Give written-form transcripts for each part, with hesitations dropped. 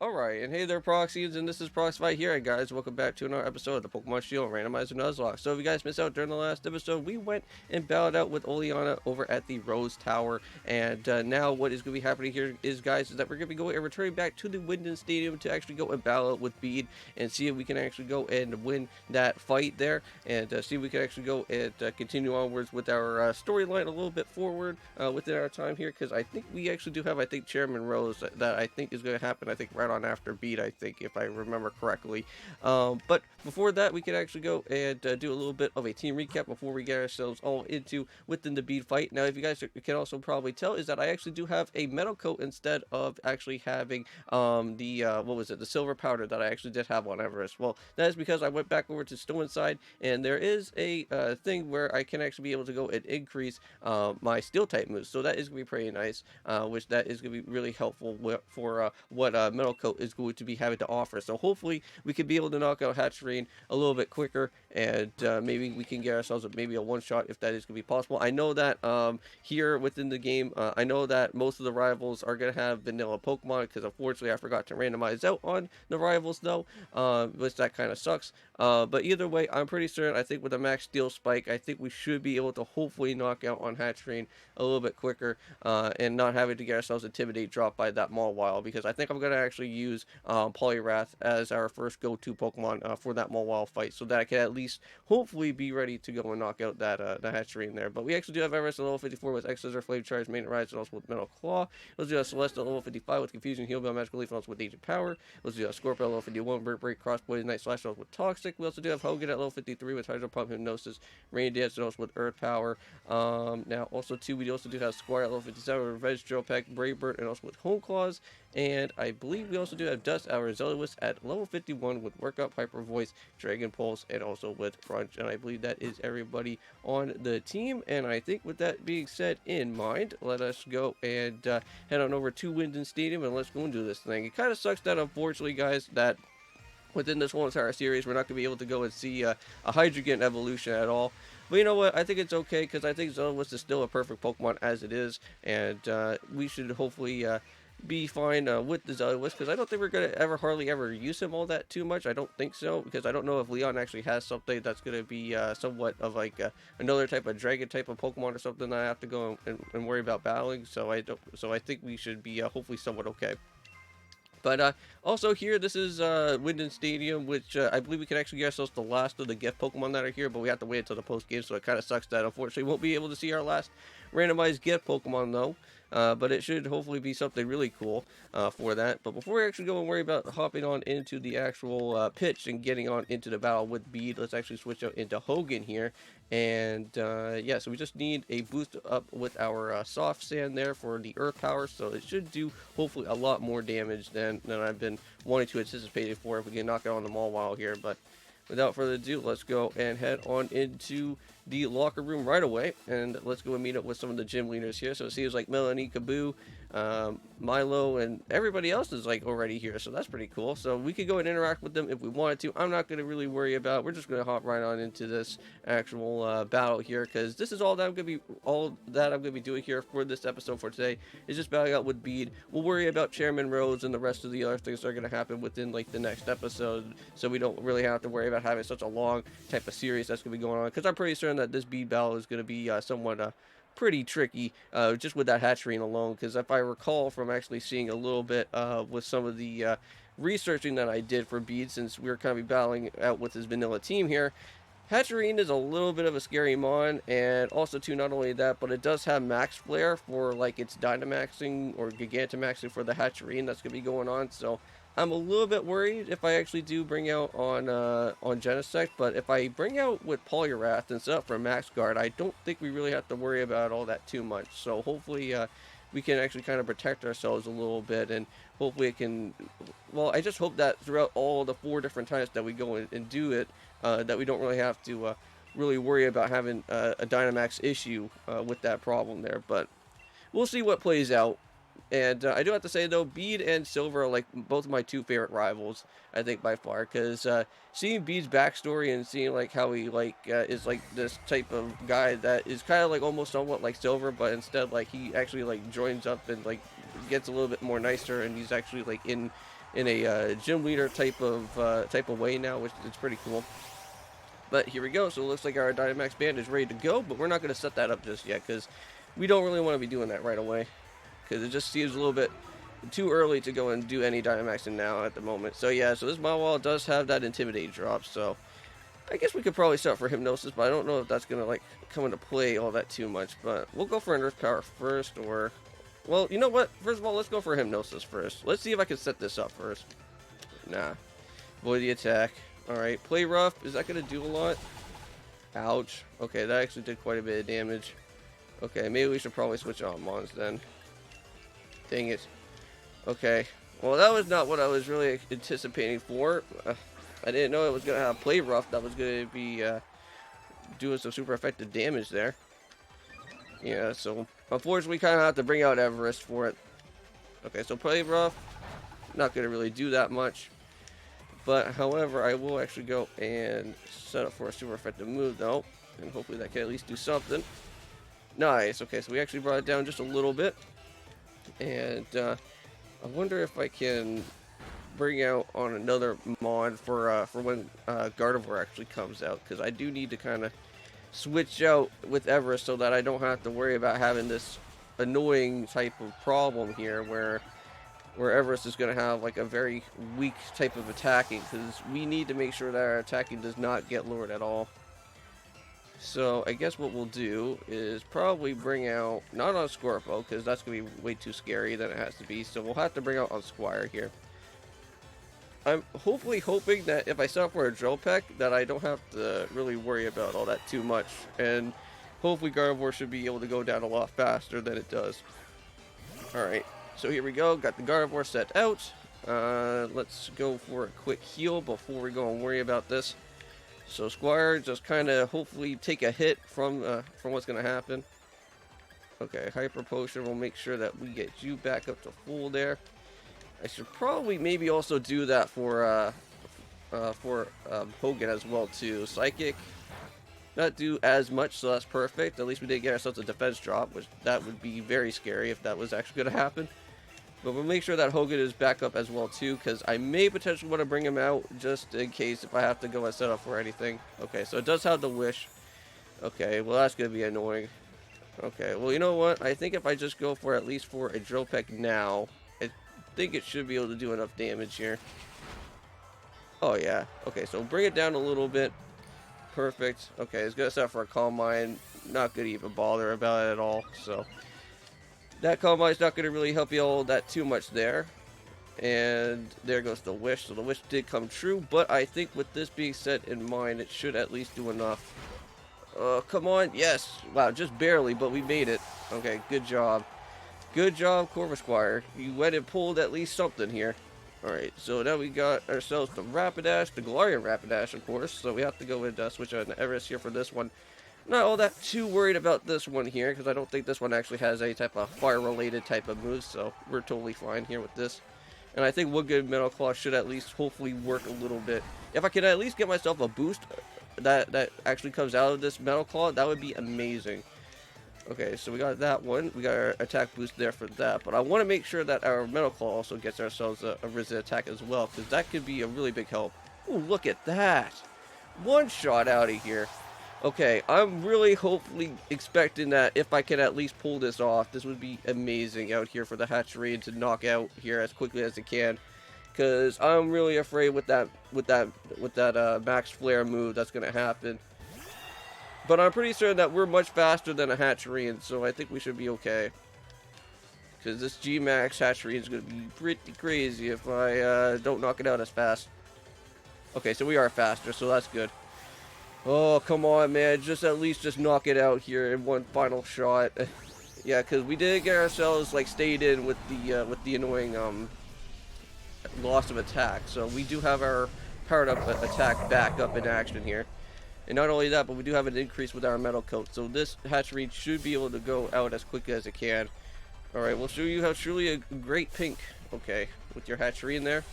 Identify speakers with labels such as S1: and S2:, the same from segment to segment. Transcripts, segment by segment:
S1: Alright, and hey there Proxyians, and this is Proxify here, guys. Welcome back to another episode of the Pokemon Shield Randomizer Nuzlocke. So if you guys missed out during the last episode, we went and battled out with Oleana over at the Rose Tower. And now what is going to be happening here is, guys, is that we're going to be going and returning back to the Wyndon Stadium to actually go and battle out with Bede and see if we can actually go and win that fight there. And see if we can actually go and continue onwards with our storyline a little bit forward within our time here. Because I think we actually do have, Chairman Rose that I think is going to happen, I think, right on after Bede, I think, if I remember correctly. But before that, we can actually go and do a little bit of a team recap before we get ourselves all into within the Bede fight. Now, if you guys can also probably tell, is that I actually do have a metal coat instead of actually having the what was it, the silver powder that I actually did have on Everest. Well, that is because I went back over to Stone Side, and there is a thing where I can actually be able to go and increase my steel type moves. So that is going to be pretty nice, which that is going to be really helpful for what metal coat is going to be having to offer. So hopefully we can be able to knock out Hatcherene a little bit quicker, and maybe we can get ourselves maybe a one shot if that is going to be possible. I know that here within the game, I know that most of the rivals are going to have vanilla Pokemon, because unfortunately I forgot to randomize out on the rivals though, which that kind of sucks. But either way, I'm pretty certain, I think with a max steel spike, I think we should be able to hopefully knock out on Hatcherene a little bit quicker, and not having to get ourselves Intimidate dropped by that Mawile, because I think I'm going to actually use Poliwrath as our first go-to Pokemon for that Mawile fight, so that I can at least hopefully be ready to go and knock out that the Hatchery in there. But we actually do have Everest at level 54 with X-Scissor, Flame Charge, Main Rise, and also with Metal Claw. Let's do a Celeste at level 55 with Confusion, Heal Bell, Magical Leaf, and also with Agent Power. Let's do a Scorpio at level 51, Bird Break, Cross Poison, Night Slash, and also with Toxic. We also do have Hogan at level 53 with Hydro Pump, Hypnosis, Rain Dance, and also with Earth Power. Now also too, we also do have Squire at level 57 with Revenge, Drill Peck, Brave Bird, and also with Home Claws. And I believe we also do have Dust Hour Zealous at level 51 with Workup, Hyper Voice, Dragon Pulse, and also with Crunch. And I believe that is everybody on the team. And I think with that being said in mind, let us go and head on over to Wyndon Stadium and let's go and do this thing. It kind of sucks that, unfortunately, guys, that within this whole entire series, we're not going to be able to go and see a Hydreigon evolution at all. But you know what? I think it's okay, because I think Zealous is still a perfect Pokemon as it is. And we should hopefully be fine with the Zealous, because I don't think we're going to hardly ever use him all that too much. I don't think so, because I don't know if Leon actually has something that's going to be somewhat of like another type of dragon type of Pokemon or something that I have to go and worry about battling. So I think we should be hopefully somewhat okay. But also here, this is Wyndon Stadium, which I believe we can actually get ourselves the last of the gift Pokemon that are here, but we have to wait until the post game, so it kind of sucks that unfortunately we won't be able to see our last randomized gift Pokemon though. But it should hopefully be something really cool for that. But before we actually go and worry about hopping on into the actual pitch and getting on into the battle with Bede, let's actually switch out into Hogan here. And yeah, so we just need a boost up with our soft sand there for the earth power, so it should do hopefully a lot more damage than I've been wanting to anticipate it for if we can knock it on the Mawile here. But without further ado, let's go and head on into the locker room right away, and let's go and meet up with some of the gym leaders here. So it seems like Melanie, Kaboo, Milo, and everybody else is like already here, so that's pretty cool. So we could go and interact with them if we wanted to. I'm not going to really worry about. We're just going to hop right on into this actual battle here, because this is all that I'm going to be doing here for this episode for today, is just battling out with Bede. We'll worry about Chairman Rose and the rest of the other things that are going to happen within like the next episode, so we don't really have to worry about having such a long type of series that's going to be going on, because I'm pretty certain that this Bede battle is going to be somewhat pretty tricky, just with that Hatcherene alone, because if I recall from actually seeing a little bit with some of the researching that I did for Bede, since we were kind of battling out with his vanilla team here, Hatcherene is a little bit of a scary mon, and also too, not only that, but it does have max flare for like its Dynamaxing or Gigantamaxing for the Hatcherene that's going to be going on, so I'm a little bit worried if I actually do bring out on Genesect, but if I bring out with Poliwrath and set up for Max Guard, I don't think we really have to worry about all that too much. So hopefully we can actually kind of protect ourselves a little bit, and hopefully it can, well, I just hope that throughout all the 4 different times that we go and do it, that we don't really have to really worry about having a Dynamax issue with that problem there, but we'll see what plays out. And I do have to say though, Bede and Silver are like both of my 2 favorite rivals, I think, by far, because seeing Bede's backstory and seeing like how he like is like this type of guy that is kind of like almost somewhat like Silver, but instead like he actually like joins up and like gets a little bit more nicer, and he's actually like in in a gym leader type of way now, which is pretty cool. But here we go. So it looks like our Dynamax band is ready to go, but we're not going to set that up just yet because we don't really want to be doing that right away, because it just seems a little bit too early to go and do any Dynamaxing now at the moment. So yeah, so this Mawile does have that Intimidate drop, so I guess we could probably set for Hypnosis, but I don't know if that's going to like come into play all that too much. But we'll go for an Earth Power first, or, well, you know what? First of all, let's go for Hypnosis first. Let's see if I can set this up first. Nah. Avoid the attack. Alright, Play Rough. Is that going to do a lot? Ouch. Okay, that actually did quite a bit of damage. Okay, maybe we should probably switch on Mons then. Dang it. Okay. Well, that was not what I was really anticipating for. I didn't know it was going to have Play Rough that was going to be doing some super effective damage there. Yeah, so unfortunately we kind of have to bring out Everest for it. Okay, so Play Rough, not going to really do that much. But, however, I will actually go and set up for a super effective move, though. And hopefully that can at least do something. Nice. Okay, so we actually brought it down just a little bit. And I wonder if I can bring out on another mod for when Gardevoir actually comes out. Because I do need to kind of switch out with Everest so that I don't have to worry about having this annoying type of problem here where Everest is going to have like a very weak type of attacking, because we need to make sure that our attacking does not get lowered at all. So I guess what we'll do is probably bring out, not on Scorpo, because that's going to be way too scary than it has to be, so we'll have to bring out on Squire here. I'm hopefully hoping that if I set up for a Drill Peck, that I don't have to really worry about all that too much, and hopefully Gardevoir should be able to go down a lot faster than it does. Alright. So here we go, got the Gardevoir set out. Let's go for a quick heal before we go and worry about this. So Squire, just kind of hopefully take a hit from what's going to happen. Okay, Hyper Potion will make sure that we get you back up to full there. I should probably maybe also do that for Hogan as well too. Psychic, not do as much, so that's perfect. At least we did get ourselves a defense drop, which that would be very scary if that was actually going to happen. But we'll make sure that Hogan is back up as well too, because I may potentially want to bring him out just in case if I have to go and set up for anything. Okay, so it does have the Wish. Okay, well that's going to be annoying. Okay, well you know what? I think if I just go for at least for a Drill Peck now, I think it should be able to do enough damage here. Oh yeah. Okay, so bring it down a little bit. Perfect. Okay, it's going to set up for a Calm Mind. Not going to even bother about it at all, so that Calm Mind's not going to really help you all that too much there. And there goes the Wish. So the Wish did come true, but I think with this being set in mind, it should at least do enough. Come on. Yes. Wow, just barely, but we made it. Okay, good job. Good job, Corvisquire. You went and pulled at least something here. Alright, so now we got ourselves the Rapidash, the Galarian Rapidash, of course. So we have to go and switch on Everest here for this one. Not all that too worried about this one here, because I don't think this one actually has any type of fire-related type of moves, so we're totally fine here with this. And I think Woodgood Metal Claw should at least hopefully work a little bit. If I could at least get myself a boost that actually comes out of this Metal Claw, that would be amazing. Okay, so we got that one. We got our attack boost there for that, but I want to make sure that our Metal Claw also gets ourselves a Risen attack as well, because that could be a really big help. Ooh, look at that! One shot out of here. Okay, I'm really hopefully expecting that if I can at least pull this off, this would be amazing out here for the Hatchery to knock out here as quickly as it can. Because I'm really afraid with that Max Flare move that's going to happen. But I'm pretty certain that we're much faster than a Hatchery, so I think we should be okay. Because this G-Max Hatchery is going to be pretty crazy if I don't knock it out as fast. Okay, so we are faster, so that's good. Oh, come on, man. Just at least just knock it out here in one final shot. Yeah, because we did get ourselves, like, stayed in with the annoying, loss of attack. So we do have our powered-up attack back up in action here. And not only that, but we do have an increase with our Metal Coat. So this Hatchery should be able to go out as quickly as it can. Alright, we'll show you how truly a great pink. Okay, with your Hatchery in there.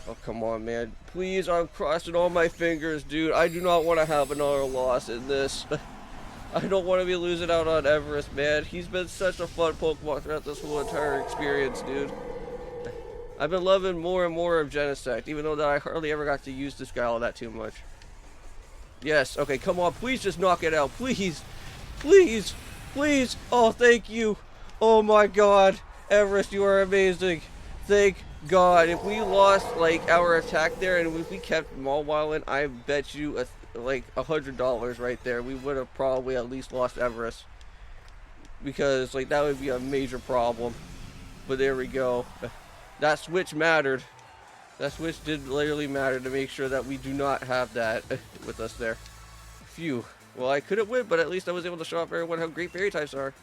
S1: Oh, come on, man. Please, I'm crossing all my fingers, dude. I do not want to have another loss in this. I don't want to be losing out on Everest, man. He's been such a fun Pokemon throughout this whole entire experience, dude. I've been loving more and more of Genesect, even though that I hardly ever got to use this guy all that too much. Yes, okay, come on, please just knock it out, please, please, please. Oh, thank you. Oh my God, Everest, you are amazing. Thank God. If we lost like our attack there, and if we kept Mawwilin, I bet you like $100 right there. We would have probably at least lost Everest, because like that would be a major problem. But there we go. That switch mattered. That switch did literally matter to make sure that we do not have that with us there. Phew. Well, I couldn't win, but at least I was able to show off everyone how great fairy types are.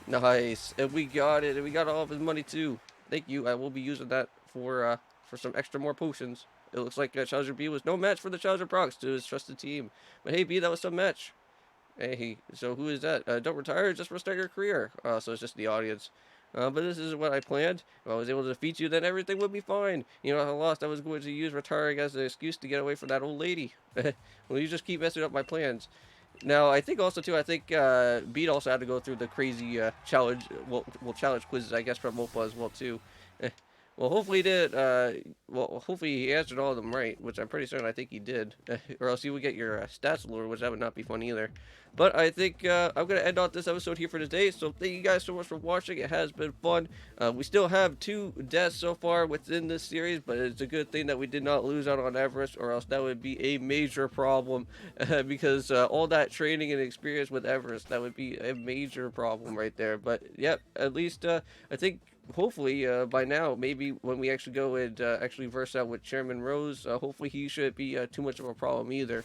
S1: Nice. And we got it. And we got all of his money too. Thank you. I will be using that for some extra more potions. It looks like Challenger B was no match for the Challenger Prox to his trusted team. But hey, B, that was some match. Hey, so who is that? Don't retire, just restart your career. So it's just the audience. But this is what I planned. If I was able to defeat you, then everything would be fine. You know, if I lost, I was going to use retiring as an excuse to get away from that old lady. Well, you just keep messing up my plans. Now, I think also, too, Bede also had to go through the crazy challenge, challenge quizzes, I guess, from Mopa as well, too. Well, hopefully he did, hopefully he answered all of them right, which I'm pretty certain I think he did. Or else you would get your stats lower, which that would not be fun either. But I think I'm going to end off this episode here for today, so thank you guys so much for watching. It has been fun. We still have 2 deaths so far within this series, but it's a good thing that we did not lose out on Everest, or else that would be a major problem, because all that training and experience with Everest, that would be a major problem right there. But, yep, at least I think hopefully by now, maybe when we actually go and actually verse out with Chairman Rose, hopefully he shouldn't be too much of a problem either.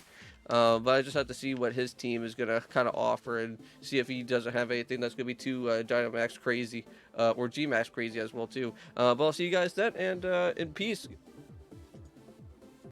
S1: But I just have to see what his team is going to kind of offer, and see if he doesn't have anything that's going to be too Dynamax crazy, or Gmax crazy as well too. But I'll see you guys then, and in peace.